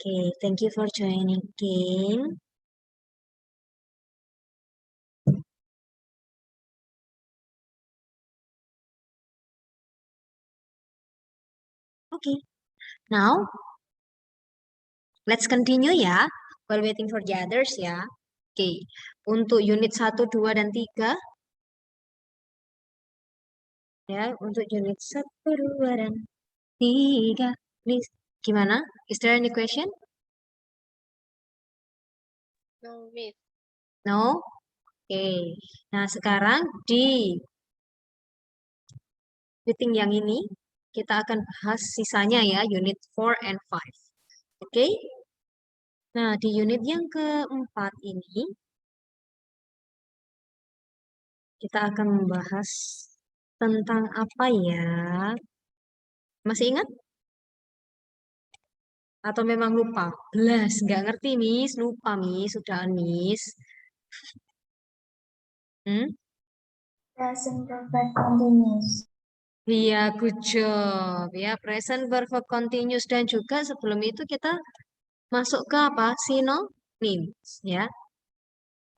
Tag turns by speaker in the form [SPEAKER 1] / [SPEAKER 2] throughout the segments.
[SPEAKER 1] Okay, thank you for joining, Kim. Okay, now let's continue ya, while waiting for the others ya. Oke, untuk unit 1, 2, dan 3, ya, untuk unit 1, 2, dan 3, please. Gimana? Is there any question?
[SPEAKER 2] No, Miss.
[SPEAKER 1] No? Oke, nah sekarang di meeting yang ini, kita akan bahas sisanya ya, unit 4 and 5. Oke? Nah, di unit yang keempat ini, kita akan membahas tentang apa ya? Masih ingat? Atau memang lupa? Belas, nggak ngerti, Miss. Lupa, Miss. Sudah, Miss. Hmm?
[SPEAKER 3] Present perfect continuous.
[SPEAKER 1] Iya, good job. Ya, present perfect continuous. Dan juga sebelum itu kita masuk ke apa? Synonyms, ya.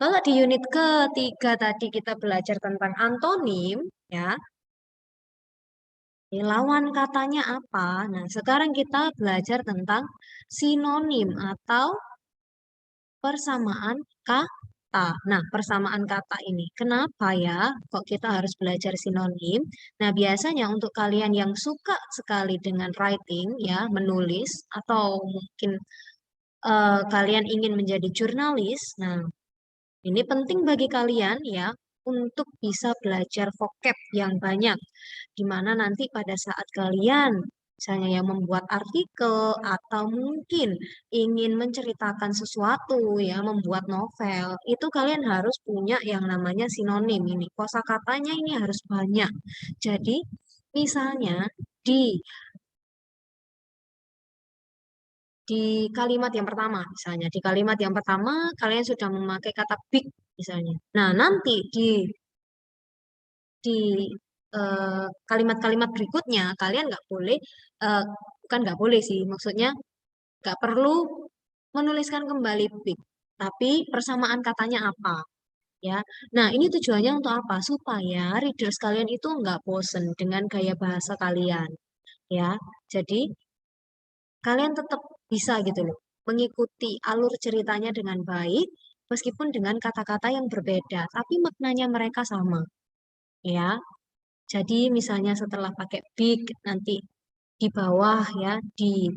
[SPEAKER 1] Kalau di unit ketiga tadi kita belajar tentang antonim, ya. Ini lawan katanya apa? Nah, sekarang kita belajar tentang sinonim atau persamaan kata. Nah, persamaan kata ini, kenapa ya kok kita harus belajar sinonim? Nah, biasanya untuk kalian yang suka sekali dengan writing, ya, menulis, atau mungkin kalian ingin menjadi jurnalis, nah, ini penting bagi kalian ya untuk bisa belajar vocab yang banyak. Di mana nanti pada saat kalian misalnya yang membuat artikel atau mungkin ingin menceritakan sesuatu ya, membuat novel, itu kalian harus punya yang namanya sinonim ini. Kosakatanya ini harus banyak. Jadi, misalnya di kalimat yang pertama, misalnya di kalimat yang pertama kalian sudah memakai kata big misalnya. Nah, nanti di kalimat-kalimat berikutnya kalian nggak boleh, eh, bukan nggak boleh sih, maksudnya nggak perlu menuliskan kembali big, tapi persamaan katanya apa ya. Nah, ini tujuannya untuk apa? Supaya readers kalian itu nggak bosen dengan gaya bahasa kalian ya. Jadi kalian tetap bisa gitu loh mengikuti alur ceritanya dengan baik meskipun dengan kata-kata yang berbeda, tapi maknanya mereka sama ya. Jadi misalnya setelah pakai big, nanti di bawah ya, di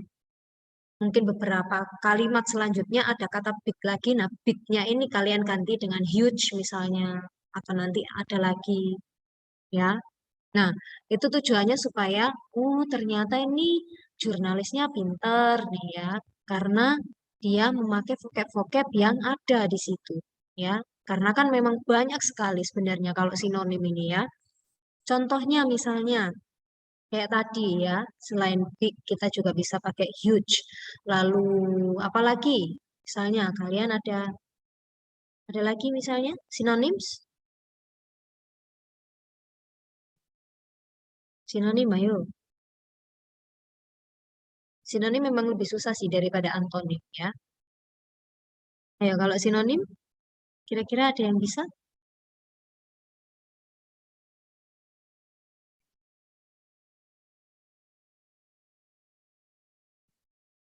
[SPEAKER 1] mungkin beberapa kalimat selanjutnya ada kata big lagi. Nah, big-nya ini kalian ganti dengan huge misalnya, atau nanti ada lagi ya. Nah, itu tujuannya supaya, ternyata ini jurnalisnya pinter nih ya, karena dia memakai vocab-vocab yang ada di situ ya. Karena kan memang banyak sekali sebenarnya kalau sinonim ini ya. Contohnya misalnya kayak tadi ya, selain big kita juga bisa pakai huge. Lalu apalagi? Misalnya kalian ada lagi misalnya synonyms? Sinonim ayo. Sinonim memang lebih susah sih daripada antonim ya. Ayo kalau sinonim kira-kira ada yang bisa?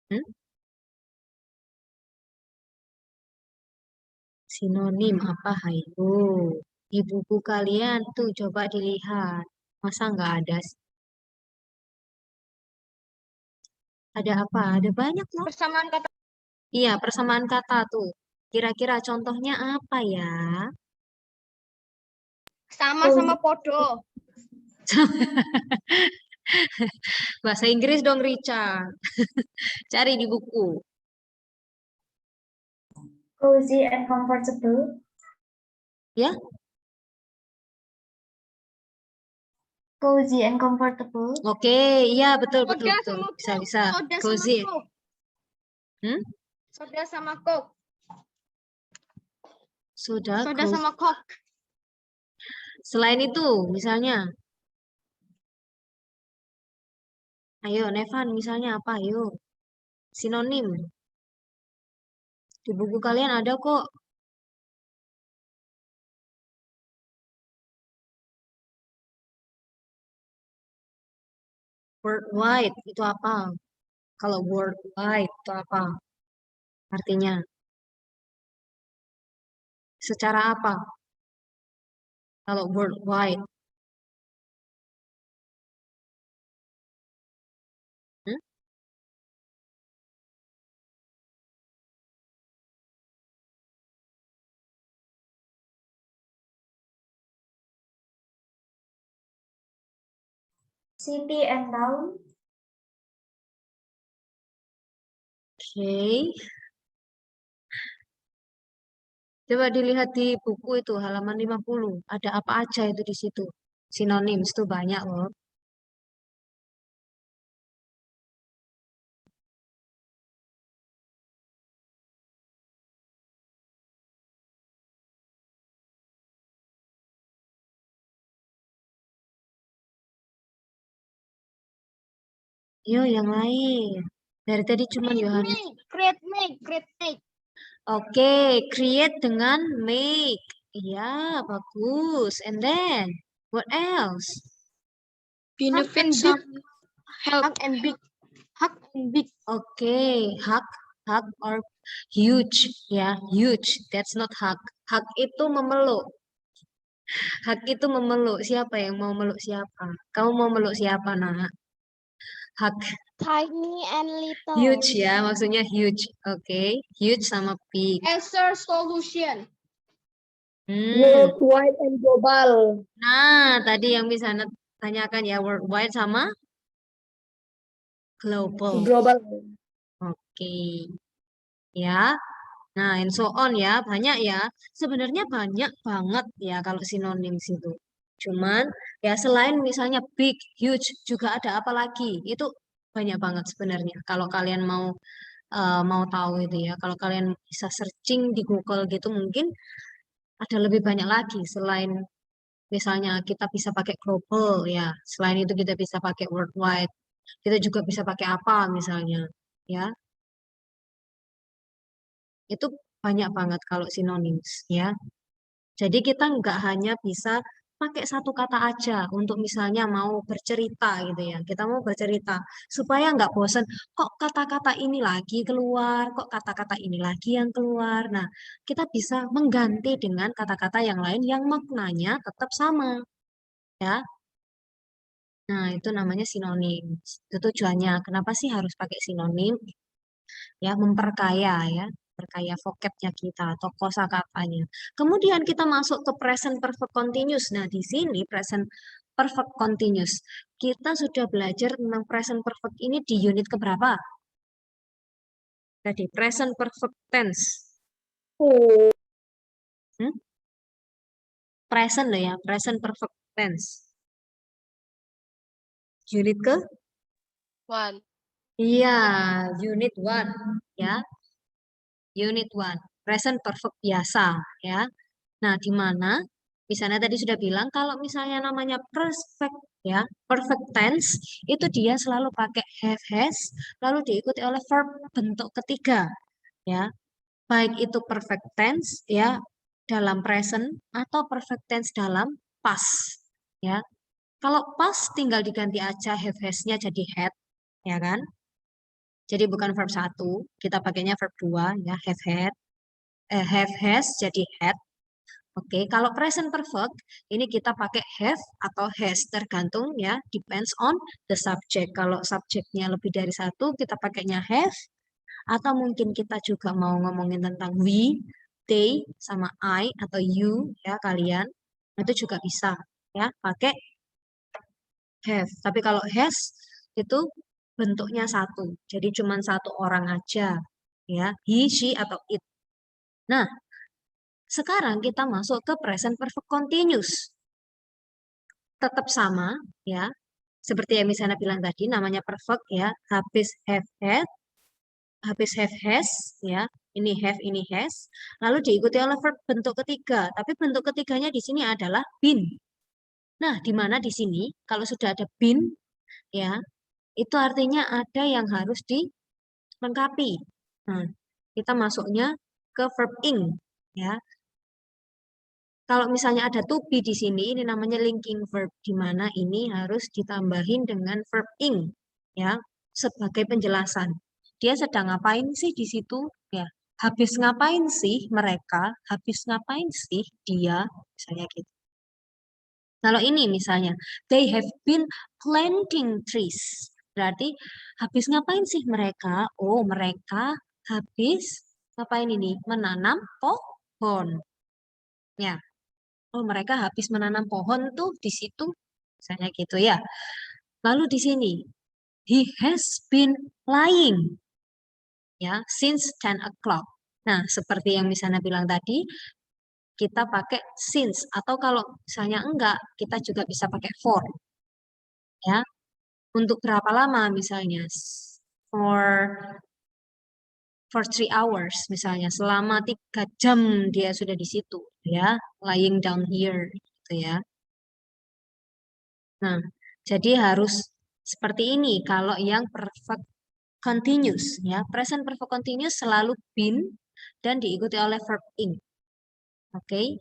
[SPEAKER 1] Hmm? Sinonim apa hayo? Di buku kalian tuh coba dilihat. Masa nggak ada sih? Ada apa? Ada banyak loh.
[SPEAKER 2] Persamaan kata
[SPEAKER 1] Iya, persamaan kata tuh. Kira-kira contohnya apa ya?
[SPEAKER 2] sama-sama podo.
[SPEAKER 1] Bahasa Inggris dong, Richard. Cari di buku.
[SPEAKER 3] Cozy and comfortable.
[SPEAKER 1] Ya,
[SPEAKER 3] Cozy and comfortable.
[SPEAKER 1] oke. Iya, betul, betul,
[SPEAKER 2] Soda
[SPEAKER 1] betul.
[SPEAKER 2] sama
[SPEAKER 1] Bisa,
[SPEAKER 2] Coke.
[SPEAKER 1] bisa.
[SPEAKER 2] Soda
[SPEAKER 1] Cozy.
[SPEAKER 2] sama Coke.
[SPEAKER 1] Hmm?
[SPEAKER 2] Soda sama Coke.
[SPEAKER 1] Sudah,
[SPEAKER 2] Soda
[SPEAKER 1] cozy.
[SPEAKER 2] sama Coke.
[SPEAKER 1] Selain itu, misalnya, ayo, Nevan, misalnya apa? Ayo, sinonim. Di buku kalian ada kok. Worldwide itu apa? Kalau worldwide itu apa? Artinya secara apa? Kalau worldwide. Hmm?
[SPEAKER 3] City and town.
[SPEAKER 1] Oke. Coba dilihat di buku itu halaman 50. Ada apa aja itu di situ. Sinonim itu banyak loh. Yo, yang lain. Dari tadi cuma Yohanes.
[SPEAKER 2] Create.
[SPEAKER 1] Oke, create dengan make. Iya, bagus. And then, what else?
[SPEAKER 2] Benefit
[SPEAKER 4] and
[SPEAKER 2] some
[SPEAKER 4] help.
[SPEAKER 2] hug and big. Hug and big.
[SPEAKER 1] Oke, hug or huge. Ya, huge. That's not hug. Hug itu memeluk. Hug itu memeluk. Siapa yang mau meluk siapa? Kamu mau meluk siapa, nak? Hug.
[SPEAKER 2] Tiny and little.
[SPEAKER 1] Huge ya, maksudnya huge. Oke, huge sama big.
[SPEAKER 2] Answer solution.
[SPEAKER 4] Worldwide and global.
[SPEAKER 1] Nah, tadi yang bisa tanyakan ya, worldwide sama global.
[SPEAKER 4] Global.
[SPEAKER 1] Oke. Ya. Nah, and so on ya, banyak ya. Sebenarnya banyak banget ya kalau sinonim itu. Cuman ya selain misalnya big, huge, juga ada apa lagi? Itu banyak banget sebenarnya. Kalau kalian mau tahu itu ya, kalau kalian bisa searching di Google gitu mungkin ada lebih banyak lagi selain misalnya kita bisa pakai global ya. Selain itu kita bisa pakai worldwide. Kita juga bisa pakai apa misalnya ya. Itu banyak banget kalau synonyms ya. Jadi kita nggak hanya bisa pakai satu kata aja untuk misalnya mau bercerita gitu ya. Kita mau bercerita supaya nggak bosan. Kok kata-kata ini lagi keluar, kok kata-kata ini lagi yang keluar. Nah, kita bisa mengganti dengan kata-kata yang lain yang maknanya tetap sama ya. Nah, itu namanya sinonim. Itu tujuannya. Kenapa sih harus pakai sinonim? Ya, memperkaya ya. Perkaya vocabnya kita atau kosakatanya. Kemudian kita masuk ke present perfect continuous. Nah, di sini present perfect continuous. Kita sudah belajar tentang present perfect ini di unit keberapa? Tadi present perfect tense.
[SPEAKER 4] Oh,
[SPEAKER 1] Hmm? Present loh ya, present perfect tense. Unit ke?
[SPEAKER 2] One.
[SPEAKER 1] Iya, unit 1 ya. Unit 1, present perfect biasa ya. Nah, di mana misalnya tadi sudah bilang kalau misalnya namanya perfect ya, perfect tense itu dia selalu pakai have has lalu diikuti oleh verb bentuk ketiga ya. Baik itu perfect tense ya dalam present atau perfect tense dalam past ya. Kalau past tinggal diganti aja have has-nya jadi had ya kan? Jadi bukan verb 1, kita pakainya verb 2 ya, have had, have has jadi had. Oke, kalau present perfect ini kita pakai have atau has tergantung ya, depends on the subject. Kalau subjeknya lebih dari satu, kita pakainya have atau mungkin kita juga mau ngomongin tentang we, they, sama I atau you ya kalian itu juga bisa ya pakai have. Tapi kalau has itu bentuknya satu, jadi cuma satu orang aja ya, he, she atau it. Nah, sekarang kita masuk ke present perfect continuous. Tetap sama ya. Seperti yang misalnya bilang tadi namanya perfect ya, habis have had, habis have has ya. Ini have, ini has. Lalu diikuti oleh verb bentuk ketiga, tapi bentuk ketiganya di sini adalah been. Nah, di mana di sini kalau sudah ada been ya, itu artinya ada yang harus dilengkapi. Nah, kita masuknya ke verb ing, ya. Kalau misalnya ada to be di sini, ini namanya linking verb, di mana ini harus ditambahin dengan verb ing, ya, sebagai penjelasan. Dia sedang ngapain sih di situ? Ya, habis ngapain sih mereka? Habis ngapain sih dia? Misalnya gitu. Kalau ini misalnya, they have been planting trees. Berarti habis ngapain sih mereka? Oh, mereka habis ngapain ini? Menanam pohon. Ya. Oh, mereka habis menanam pohon tuh di situ. Misalnya gitu ya. Lalu di sini, he has been lying. Ya, since 10 o'clock. Nah, seperti yang misalnya bilang tadi, kita pakai since. Atau kalau misalnya enggak, kita juga bisa pakai for. Ya, untuk berapa lama misalnya? For 3 hours misalnya. Selama 3 jam dia sudah di situ. Ya, lying down here. Gitu ya. Nah, jadi harus seperti ini kalau yang perfect continuous ya. Present perfect continuous selalu been dan diikuti oleh verb ing. Oke.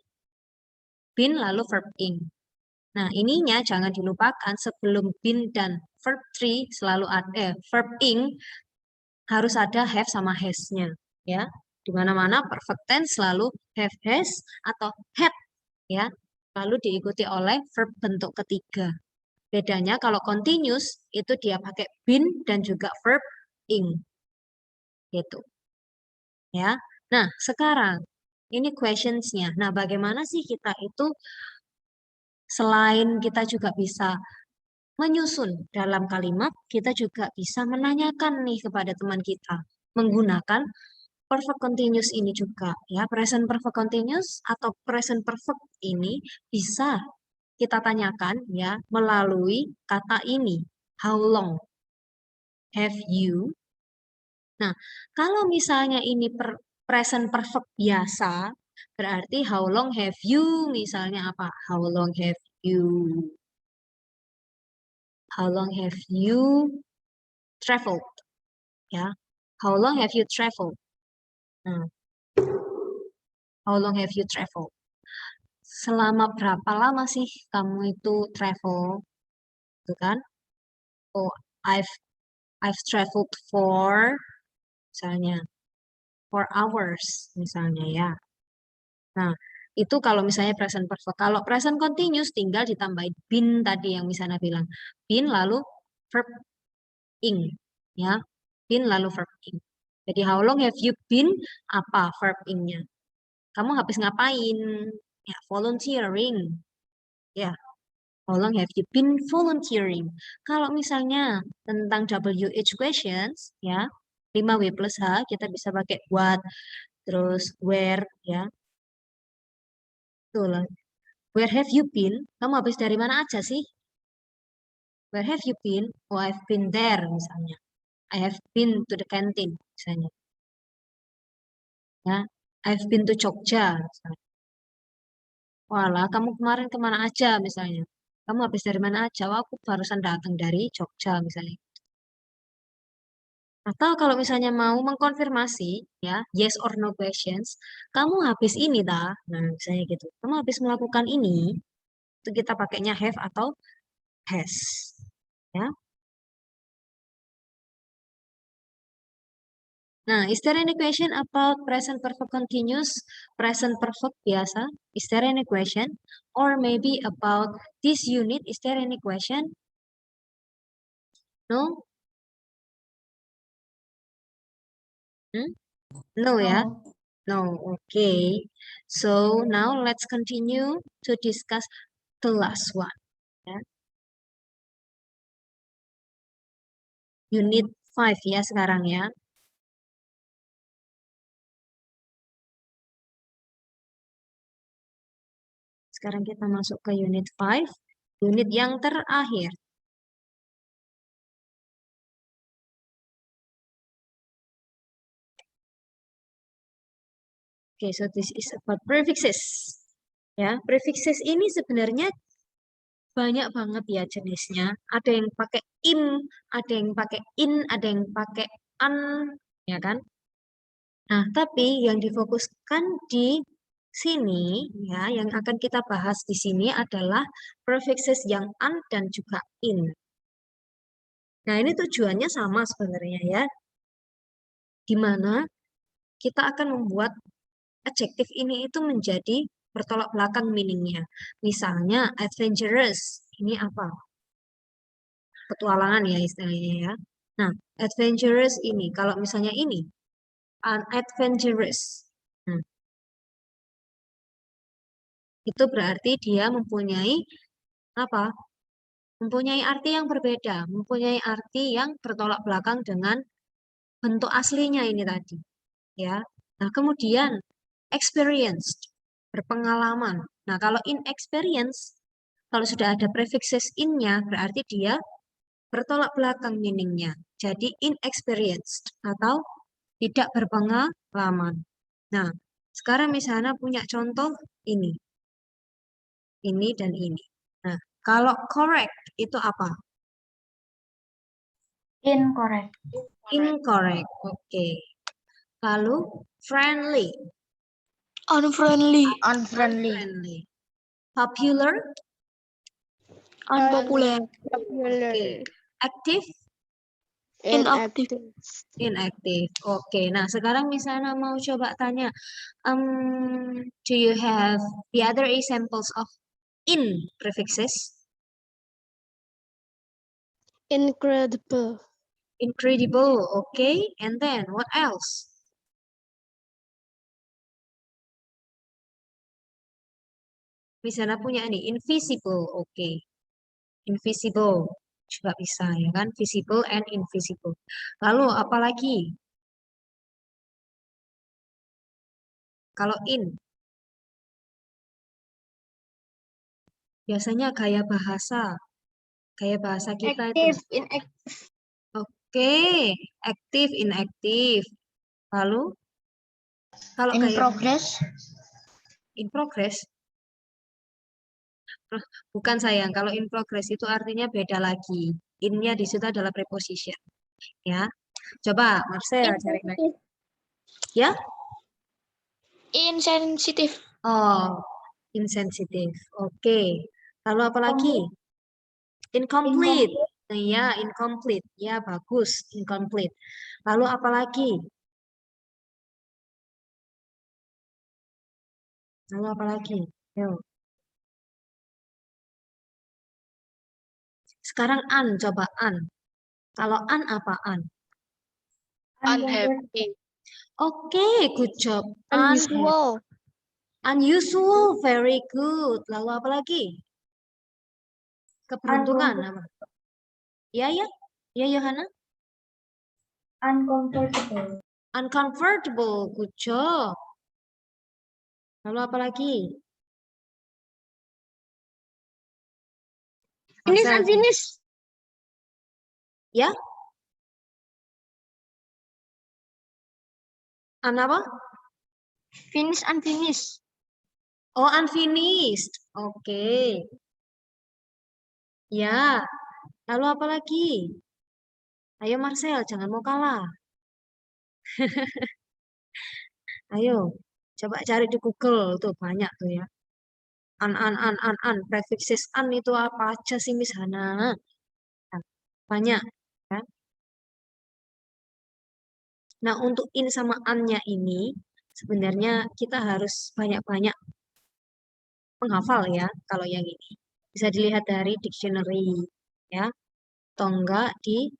[SPEAKER 1] Been lalu verb ing. Nah, ininya jangan dilupakan sebelum been dan verb 3 selalu ada verb ing harus ada have sama has-nya ya. Di mana-mana perfect tense selalu have has atau had ya. Lalu diikuti oleh verb bentuk ketiga. Bedanya kalau continuous itu dia pakai been dan juga verb ing. Gitu. Ya. Nah, sekarang ini questionsnya. Nah, bagaimana sih kita itu selain kita juga bisa menyusun dalam kalimat, kita juga bisa menanyakan nih kepada teman kita menggunakan perfect continuous ini juga ya. Present perfect continuous atau present perfect ini bisa kita tanyakan ya melalui kata ini. How long have you? Nah, kalau misalnya ini present perfect biasa, berarti how long have you misalnya apa? How long have you? How long have you traveled? Ya. How long have you traveled? Nah, how long have you traveled? Selama berapa lama sih kamu itu travel? Gitu kan? Oh, I've traveled for misalnya 4 hours misalnya ya. Nah, itu kalau misalnya present perfect. Kalau present continuous tinggal ditambahin been tadi yang misalnya bilang. Been lalu verb ing. Ya, been lalu verb ing. Jadi how long have you been? Apa verb ing-nya? Kamu habis ngapain? Ya, volunteering. Ya, how long have you been volunteering? Kalau misalnya tentang WH questions, ya, 5W plus H, kita bisa pakai what, terus where, ya. Tuh lah. Where have you been? Kamu habis dari mana aja sih? Where have you been? Oh, I've been there misalnya. I have been to the canteen misalnya. Ya, I've been to Jogja misalnya. Walah, kamu kemarin kemana aja misalnya. Kamu habis dari mana aja? Wah, aku barusan datang dari Jogja misalnya. Atau kalau misalnya mau mengkonfirmasi, ya, yes or no questions, kamu habis ini dah. Nah, misalnya gitu. Kamu habis melakukan ini, itu kita pakainya have atau has. Ya. Nah, is there any question about present perfect continuous, present perfect biasa? Is there any question? Or maybe about this unit, is there any question? No? Hmm? No, ya? No, okay. So now let's continue to discuss the last one. Ya. Unit 5 ya sekarang ya. Sekarang kita masuk ke unit 5, unit yang terakhir. Okay, so this is about prefixes. Ya, prefixes ini sebenarnya banyak banget ya jenisnya. Ada yang pakai im, ada yang pakai in, ada yang pakai an, ya kan? Nah, tapi yang difokuskan di sini ya, yang akan kita bahas di sini adalah prefixes yang an dan juga in. Nah, ini tujuannya sama sebenarnya ya, di mana kita akan membuat adjektif ini itu menjadi bertolak belakang meaningnya. Misalnya adventurous, ini apa? Petualangan ya istilahnya ya. Nah, adventurous ini, kalau misalnya ini, unadventurous. Nah, itu berarti dia mempunyai apa? Mempunyai arti yang berbeda, mempunyai arti yang bertolak belakang dengan bentuk aslinya ini tadi, ya. Nah, kemudian experienced, berpengalaman. Nah, kalau inexperience, kalau sudah ada prefixes in-nya, berarti dia bertolak belakang meaningnya. Jadi inexperienced atau tidak berpengalaman. Nah, sekarang misalnya punya contoh ini dan ini. Nah, kalau correct itu apa?
[SPEAKER 3] Incorrect.
[SPEAKER 1] Incorrect. Oke. Lalu friendly.
[SPEAKER 4] Unfriendly.
[SPEAKER 1] Unfriendly. Popular.
[SPEAKER 4] Unpopular.
[SPEAKER 1] Oke. Active.
[SPEAKER 4] Inactive.
[SPEAKER 1] Inactive. Oke. Nah, sekarang misalnya mau coba tanya, do you have the other examples of in prefixes?
[SPEAKER 2] Incredible.
[SPEAKER 1] Incredible. Okay. And then what else? Misalnya punya ini invisible. Oke. Invisible juga bisa ya kan? Visible and invisible. Lalu apalagi? Kalau in, biasanya gaya bahasa kita itu.
[SPEAKER 2] Inactive.
[SPEAKER 1] Oke, active, inactive. Lalu kalau
[SPEAKER 3] In
[SPEAKER 1] gaya
[SPEAKER 3] progress.
[SPEAKER 1] in progress, bukan sayang. Kalau in progress itu artinya beda lagi. In-nya di situ adalah preposition. Ya, coba Marcel cari lagi. Ya,
[SPEAKER 2] Insensitive.
[SPEAKER 1] oh, insensitive. Oke. Lalu apa lagi? Incomplete. Ya, incomplete. Ya, bagus. Incomplete. Lalu apa lagi? Lalu apa lagi? Yuk. Sekarang an, coba an. Kalau an apa an?
[SPEAKER 2] Unhappy.
[SPEAKER 1] Oke, good job.
[SPEAKER 2] Unusual.
[SPEAKER 1] Unusual, very good. Lalu apa lagi? Keberuntungan apa? Ya, ya. Ya, Yohana.
[SPEAKER 3] Uncomfortable.
[SPEAKER 1] Uncomfortable, good job. Lalu apa lagi?
[SPEAKER 2] Finish
[SPEAKER 1] Marcel.
[SPEAKER 2] unfinished.
[SPEAKER 1] Ya? An apa?
[SPEAKER 2] Finish unfinished.
[SPEAKER 1] Oh, unfinished. Oke. Ya. Lalu apa lagi? Ayo Marcel, jangan mau kalah. Ayo, coba cari di Google tuh banyak tuh ya. An. Prefixes an itu apa aja sih Miss Hana? Nah, banyak. Ya. Nah, untuk in sama an-nya ini, sebenarnya kita harus banyak-banyak menghafal ya, kalau yang ini. Bisa dilihat dari dictionary, ya. Atau enggak di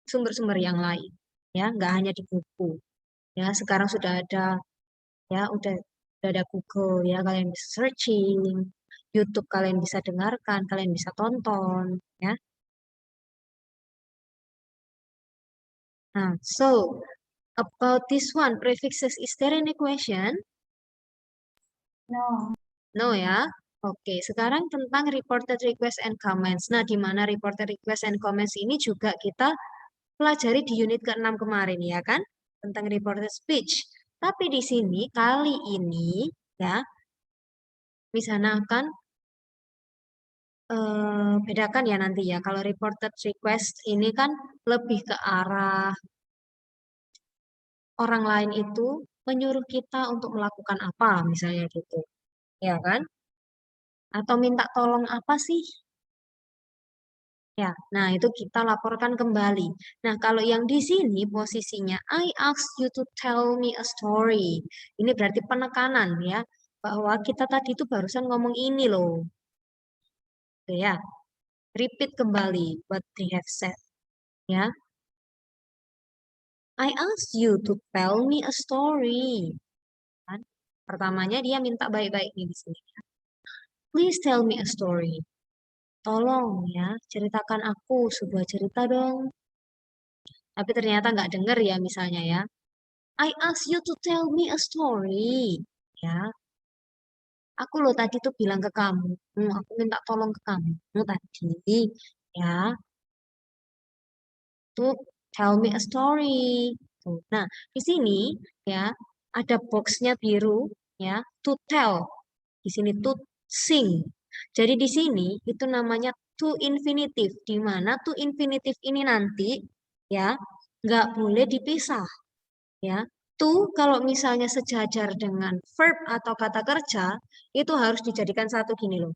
[SPEAKER 1] sumber-sumber yang lain. Ya, enggak hanya di buku. Ya, sekarang sudah ada, ya, udah ada Google, ya, kalian bisa searching. YouTube kalian bisa dengarkan, kalian bisa tonton, ya. Nah, so about this one, prefixes, is there any question?
[SPEAKER 3] No.
[SPEAKER 1] No ya. Oke, sekarang tentang reported request and comments. Nah, di mana reported request and comments ini juga kita pelajari di unit ke-6 kemarin ya kan? Tentang reported speech. Tapi di sini kali ini ya, misalnya akan bedakan ya nanti ya. Kalau reported request ini kan lebih ke arah orang lain itu menyuruh kita untuk melakukan apa, misalnya gitu. Ya kan? Atau minta tolong apa sih? Ya, nah itu kita laporkan kembali. Nah, kalau yang di sini posisinya I ask you to tell me a story. Ini berarti penekanan ya, bahwa kita tadi itu barusan ngomong ini loh. Oke ya, repeat kembali what they have said. Ya, I ask you to tell me a story. Kan? Pertamanya dia minta baik-baik nih di sini. Please tell me a story. Tolong ya, ceritakan aku sebuah cerita dong. Tapi ternyata nggak denger ya misalnya ya. I ask you to tell me a story. Ya, aku loh tadi tuh bilang ke kamu. Aku minta tolong ke kamu tadi. Ya, tuh tell me a story. Tuh. Nah, di sini ya ada boxnya biru ya, to tell. Di sini to sing. Jadi di sini itu namanya to infinitive, di mana to infinitive ini nanti ya nggak boleh dipisah ya. To kalau misalnya sejajar dengan verb atau kata kerja itu harus dijadikan satu gini loh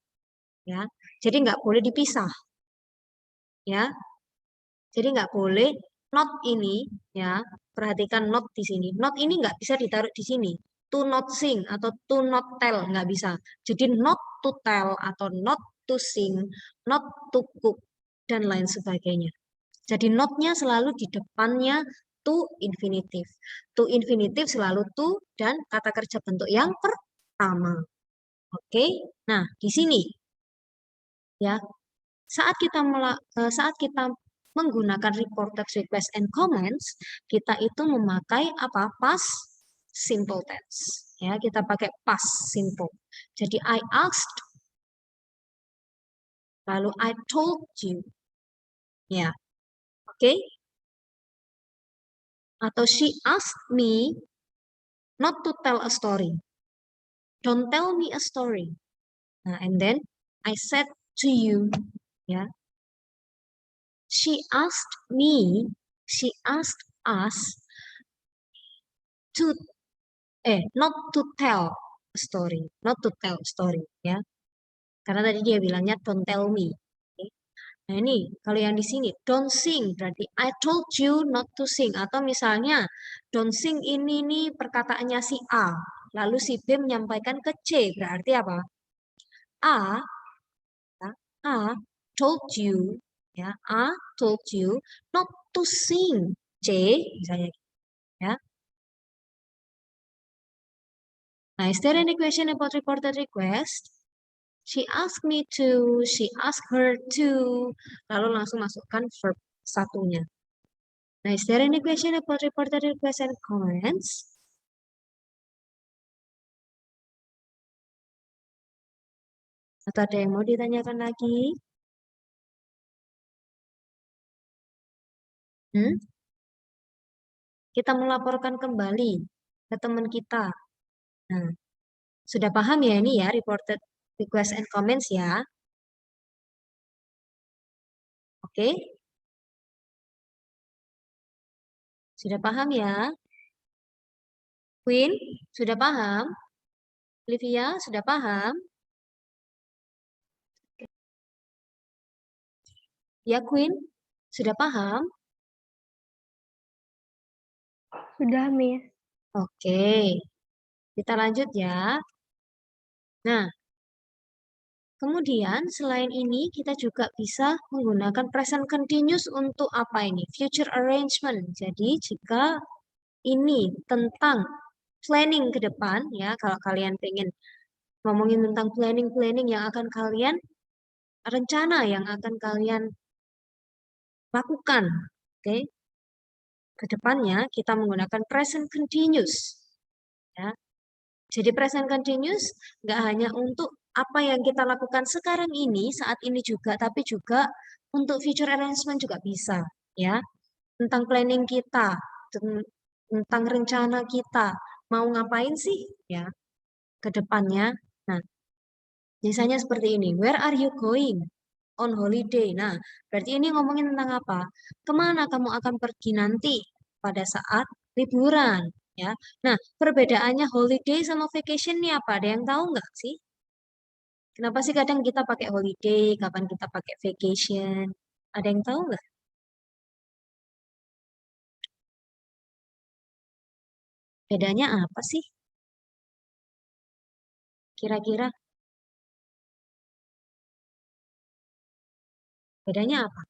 [SPEAKER 1] ya. Jadi nggak boleh dipisah ya. Jadi nggak boleh not ini ya. Perhatikan not di sini. Not ini nggak bisa ditaruh di sini. To not sing atau to not tell nggak bisa. Jadi not to tell atau not to sing, not to cook dan lain sebagainya. Jadi notnya selalu di depannya to infinitive. To infinitive selalu to dan kata kerja bentuk yang pertama. Oke. Nah, di sini ya saat kita menggunakan reported request and comments, kita itu memakai apa? Past simple tense. Ya, kita pakai past simple. Jadi I asked, lalu I told you. Ya, oke? Atau she asked me not to tell a story. Don't tell me a story. Nah, and then I said to you, ya. She asked us to not to tell a story, not to tell a story, ya. Karena tadi dia bilangnya don't tell me. Oke. Nah ini kalau yang di sini don't sing berarti I told you not to sing atau misalnya don't sing ini nih perkataannya si A, lalu si B menyampaikan ke C berarti apa? A, ya, A told you, ya A told you not to sing C misalnya, ya. Nah, is there any question about reported request? She asked me to, she asked her to, lalu langsung masukkan verb satunya. Nah, is there any question about reported request and comments? Atau ada yang mau ditanyakan lagi? Kita melaporkan kembali ke teman kita. Nah, sudah paham ya ini ya reported request and comments ya? Oke? Sudah paham ya? Queen, sudah paham? Olivia, sudah paham? Ya, Queen, sudah paham?
[SPEAKER 2] Sudah, Miss.
[SPEAKER 1] Oke, kita lanjut ya. Nah, kemudian selain ini kita juga bisa menggunakan present continuous untuk apa ini? Future arrangement. Jadi jika ini tentang planning ke depan ya, kalau kalian pengen ngomongin tentang planning yang akan kalian rencana yang akan kalian lakukan, oke? Ke depannya kita menggunakan present continuous. Ya. Jadi present continuous nggak hanya untuk apa yang kita lakukan sekarang ini, saat ini juga, tapi juga untuk future arrangement juga bisa, ya. Tentang planning kita, tentang rencana kita, mau ngapain sih, ya, ke depannya. Nah, misalnya seperti ini, where are you going? On holiday. Nah, berarti ini ngomongin tentang apa? Kemana kamu akan pergi nanti pada saat liburan, ya. Nah, perbedaannya holiday sama vacation nih apa? Ada yang tahu nggak sih? Kenapa sih kadang kita pakai holiday, kapan kita pakai vacation? Ada yang tahu nggak? Bedanya apa sih? Kira-kira bedanya apa?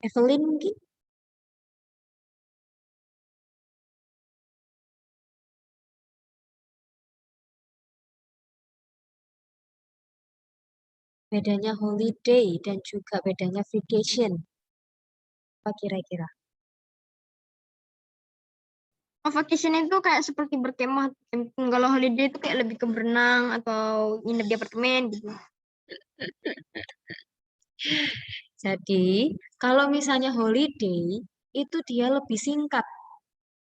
[SPEAKER 1] Evelyn mungkin? Bedanya holiday dan juga bedanya vacation. Apa kira-kira?
[SPEAKER 2] Vacation itu kayak seperti berkemah. Kalau holiday itu kayak lebih ke berenang atau nginep di apartemen gitu.
[SPEAKER 1] Jadi, kalau misalnya holiday, itu dia lebih singkat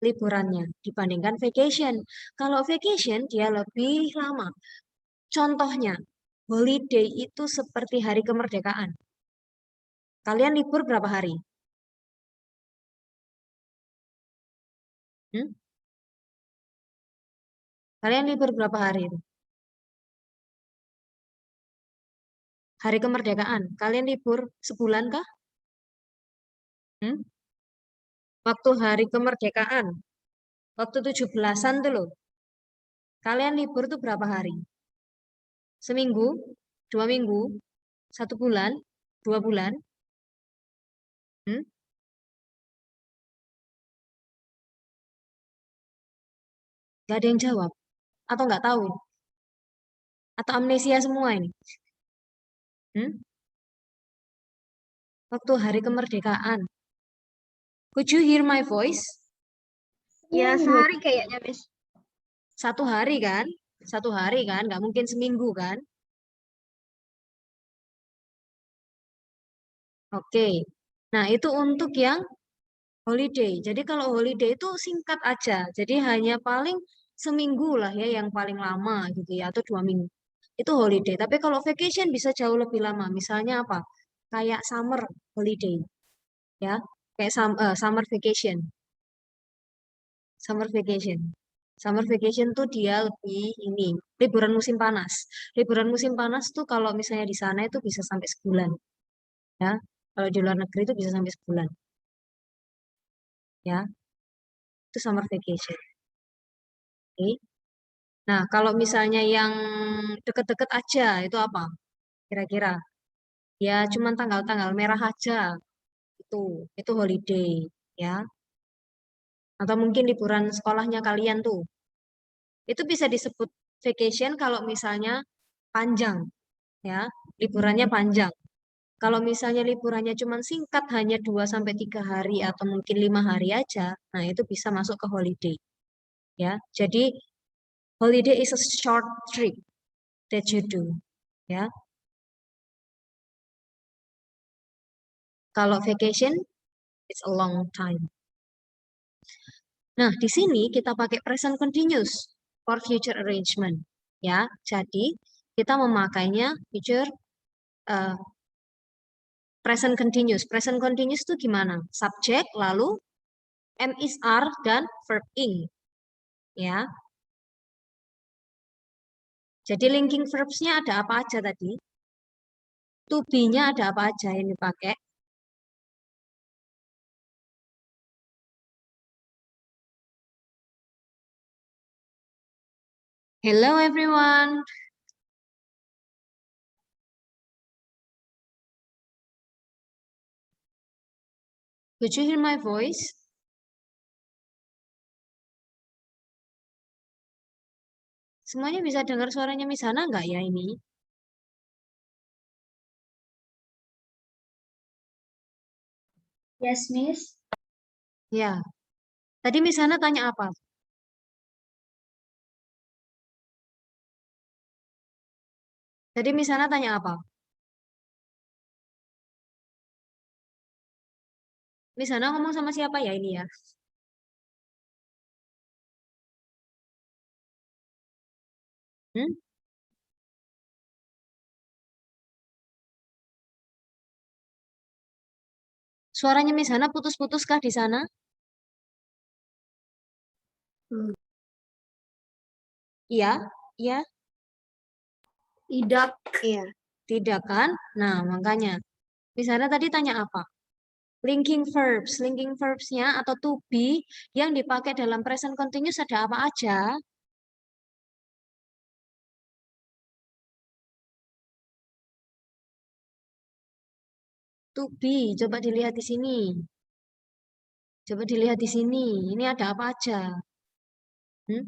[SPEAKER 1] liburannya dibandingkan vacation. Kalau vacation, dia lebih lama. Contohnya, holiday itu seperti hari kemerdekaan. Kalian libur berapa hari? Hmm? Kalian libur berapa hari itu? Hari kemerdekaan. Kalian libur sebulan kah? Hmm? Waktu hari kemerdekaan, waktu 17-an tuh loh. Kalian libur tuh berapa hari? Seminggu? 2 minggu? 1 bulan? 2 bulan? Hmm? Gak ada yang jawab? Atau nggak tahu? Atau amnesia semua ini? Hmm? Waktu hari kemerdekaan. Could you hear my voice?
[SPEAKER 2] Ya sehari kayaknya, Miss.
[SPEAKER 1] 1 hari kan? 1 hari kan? Nggak mungkin seminggu kan? Oke. Nah, itu untuk yang holiday. Jadi kalau holiday itu singkat aja. Jadi hanya paling seminggu lah ya yang paling lama gitu ya. Atau 2 minggu. Itu holiday. Tapi kalau vacation bisa jauh lebih lama. Misalnya apa? Kayak summer holiday. Ya. Kayak summer vacation. Summer vacation. Summer vacation tuh dia lebih ini, liburan musim panas. Liburan musim panas tuh kalau misalnya di sana itu bisa sampai sebulan, ya. Kalau di luar negeri itu bisa sampai sebulan, ya. Itu summer vacation. Oke. Nah, kalau misalnya yang deket-deket aja itu apa? Kira-kira? Ya, cuman tanggal-tanggal merah aja. Itu, itu holiday, ya. Atau mungkin liburan sekolahnya kalian tuh. Itu bisa disebut vacation kalau misalnya panjang, ya. Liburannya panjang. Kalau misalnya liburannya cuma singkat, hanya 2 sampai 3 hari atau mungkin 5 hari aja, nah itu bisa masuk ke holiday, ya. Jadi holiday is a short trip that you do, ya. Kalau vacation, it's a long time. Nah, di sini kita pakai present continuous for future arrangement, ya. Jadi kita memakainya future uh, present continuous. Present continuous itu gimana? Subject lalu am is are dan verb ing, ya. Jadi linking verbs-nya ada apa aja tadi? To be-nya ada apa aja yang dipakai? Hello everyone. Could you hear my voice? Semuanya bisa dengar suaranya Miss Hana nggak ya ini?
[SPEAKER 3] Yes, Miss.
[SPEAKER 1] Ya. Tadi Miss Hana tanya apa? Tadi Miss Hana tanya apa? Miss Hana ngomong sama siapa ya ini ya? Hmm? Suaranya Miss Hana putus-putus kah di sana? Iya, iya,
[SPEAKER 3] Tidak.
[SPEAKER 4] Iya.
[SPEAKER 1] tidak kan? Nah, makanya. Miss Hana tadi tanya apa? Linking verbs. Linking verbs-nya atau to be yang dipakai dalam present continuous ada apa aja? To be, coba dilihat di sini. Coba dilihat di sini. Ini ada apa aja? Hmm?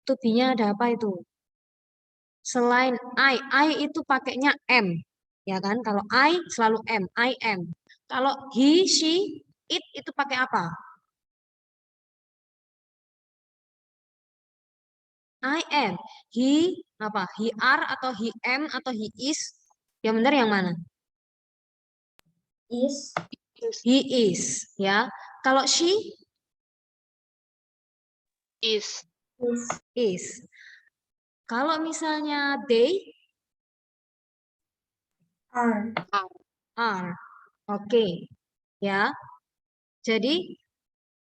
[SPEAKER 1] To be-nya ada apa itu? Selain I itu pakainya am, ya kan? Kalau I selalu am, I am. Kalau he, she, it itu pakai apa? I am. He apa? He are atau he am atau he is? Yang benar yang mana?
[SPEAKER 3] Is.
[SPEAKER 1] He is, ya. Kalau she
[SPEAKER 4] Is.
[SPEAKER 3] Is.
[SPEAKER 1] is. Kalau misalnya they
[SPEAKER 3] Are.
[SPEAKER 1] are. Oke, ya. Jadi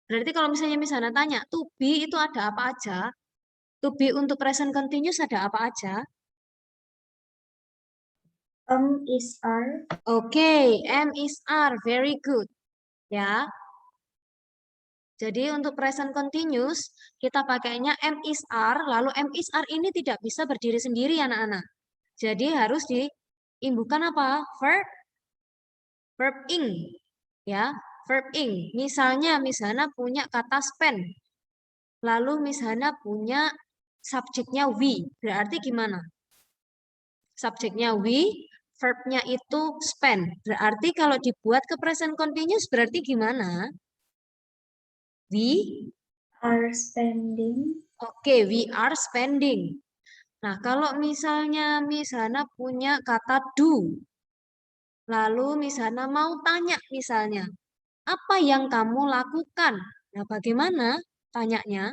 [SPEAKER 1] berarti kalau misalnya tanya to be itu ada apa aja? To be untuk present continuous ada apa aja?
[SPEAKER 3] Is, are.
[SPEAKER 1] Oke, am is are, very good. Ya. Jadi untuk present continuous kita pakainya am is are, lalu am is are ini tidak bisa berdiri sendiri anak-anak. Jadi harus diimbuhkan apa? Verb ing. Ya, verb ing. Misalnya punya kata spend. Lalu misalnya punya subjeknya we. Berarti gimana? Subjeknya we, verbnya itu spend. Berarti kalau dibuat ke present continuous berarti gimana? We
[SPEAKER 3] Are spending.
[SPEAKER 1] Oke, we are spending. Nah, kalau misalnya punya kata do. Lalu misalnya mau tanya misalnya, apa yang kamu lakukan? Nah, bagaimana tanyanya?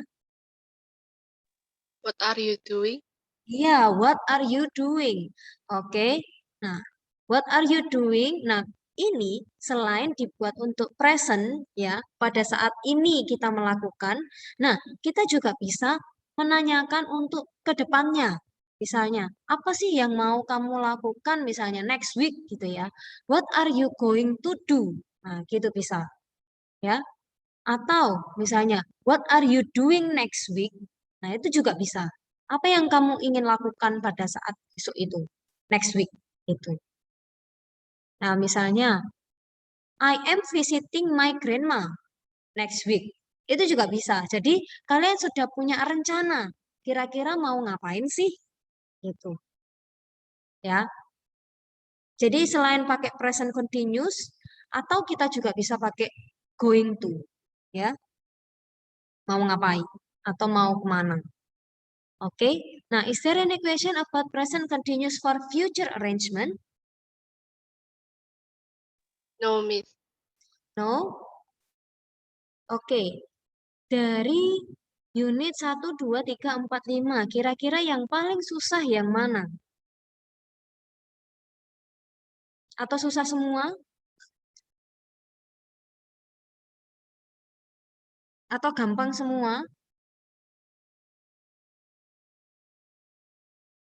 [SPEAKER 4] What are you doing?
[SPEAKER 1] Iya, what are you doing? Oke. Nah, what are you doing? Nah, ini selain dibuat untuk present ya, pada saat ini kita melakukan. Nah, kita juga bisa menanyakan untuk ke depannya. Misalnya, apa sih yang mau kamu lakukan misalnya next week gitu ya. What are you going to do? Nah, gitu bisa ya. Atau misalnya, what are you doing next week? Nah, itu juga bisa. Apa yang kamu ingin lakukan pada saat besok itu? Next week itu. Nah, misalnya, I am visiting my grandma next week. Itu juga bisa. Jadi, kalian sudah punya rencana. Kira-kira mau ngapain sih? Gitu. Ya. Jadi, selain pakai present continuous, atau kita juga bisa pakai going to. Ya. Mau ngapain? Atau mau kemana? Oke, nah is there any question about present continuous for future arrangement?
[SPEAKER 4] No, Miss.
[SPEAKER 1] No? Oke, dari unit 1, 2, 3, 4, 5, kira-kira yang paling susah yang mana? Atau susah semua? Atau gampang semua?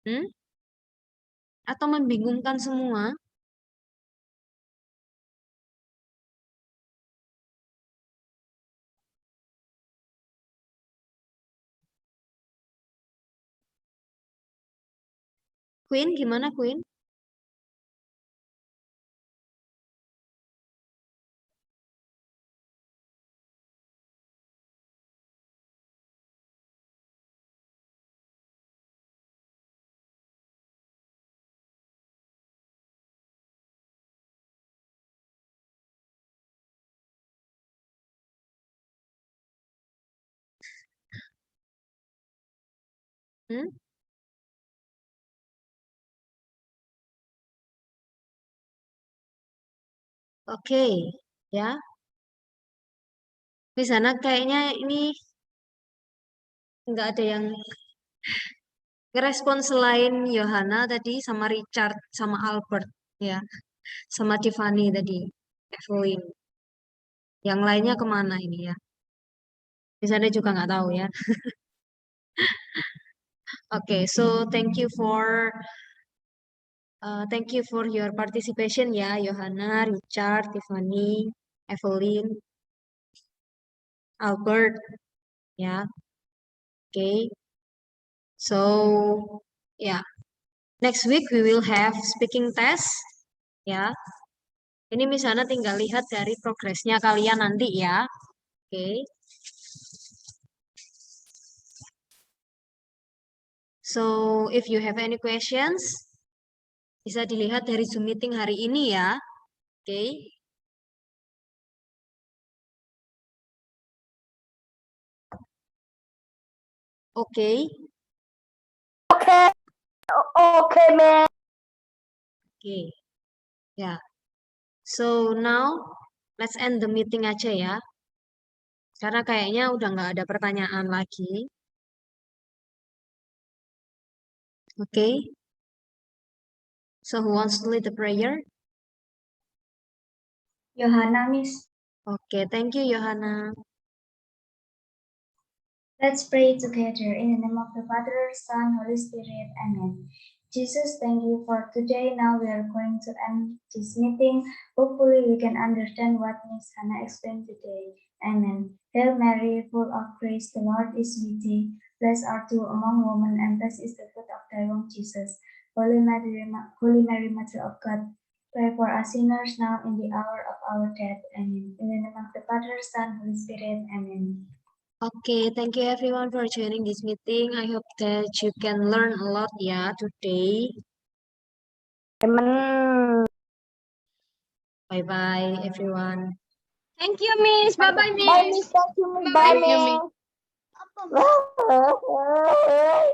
[SPEAKER 1] Hmm? Atau membingungkan semua? Queen, gimana Queen? Hmm? Oke, ya. Di sana kayaknya ini nggak ada yang ngerespon selain Johanna tadi sama Richard sama Albert ya, sama Tiffany tadi, Evelyn. Yang lainnya kemana ini ya? Misalnya juga nggak tahu ya. Oke, so thank you for your participation ya, Johanna, Richard, Tiffany, Evelyn, Albert ya. Oke. So, yeah. Next week we will have speaking test ya. Ini misalnya tinggal lihat dari progresnya kalian nanti ya. Oke. So, if you have any questions, bisa dilihat dari Zoom meeting hari ini ya. Oke. Oke.
[SPEAKER 5] Oke, Ma'am.
[SPEAKER 1] Oke. Ya. So, now let's end the meeting aja ya. Karena kayaknya udah nggak ada pertanyaan lagi. Oke. So, who wants to lead the prayer?
[SPEAKER 3] Johanna, Miss.
[SPEAKER 1] Oke, thank you, Johanna.
[SPEAKER 3] Let's pray together in the name of the Father, Son, Holy Spirit. Amen. Jesus, thank you for today. Now we are going to end this meeting. Hopefully we can understand what Miss Hannah explained today. Amen. Hail Mary, full of grace, the Lord is with thee. Blessed art thou among women, and blessed is the fruit of thy womb, Jesus. Holy Mary, Mother of God, pray for us sinners now in the hour of our death. Amen. In the name of the Father, Son, Holy Spirit. Amen.
[SPEAKER 1] Okay, thank you everyone for joining this meeting. I hope that you can learn a lot ya today.
[SPEAKER 5] Temen.
[SPEAKER 1] Bye-bye everyone.
[SPEAKER 2] Thank you, Miss. Bye-bye, Miss.
[SPEAKER 5] Bye, Miss. Thank you, Miss. Bye,
[SPEAKER 4] Thank you, Miss.
[SPEAKER 5] Miss.